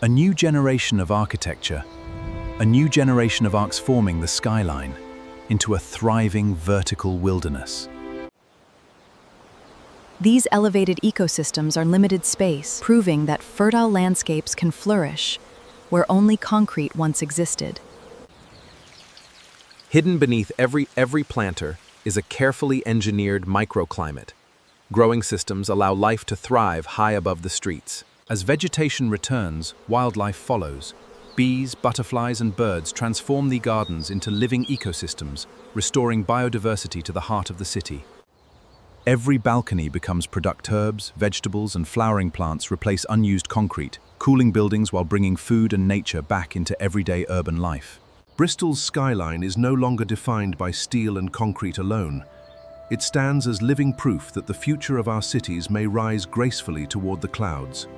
A new generation of architecture, a new generation of arcs forming the skyline into a thriving vertical wilderness. These elevated ecosystems are limited space, proving that fertile landscapes can flourish where only concrete once existed. Hidden beneath every planter is a carefully engineered microclimate. Growing systems allow life to thrive high above the streets. As vegetation returns, wildlife follows. Bees, butterflies, and birds transform the gardens into living ecosystems, restoring biodiversity to the heart of the city. Every balcony becomes product herbs, vegetables, and flowering plants replace unused concrete, cooling buildings while bringing food and nature back into everyday urban life. Bristol's skyline is no longer defined by steel and concrete alone. It stands as living proof that the future of our cities may rise gracefully toward the clouds.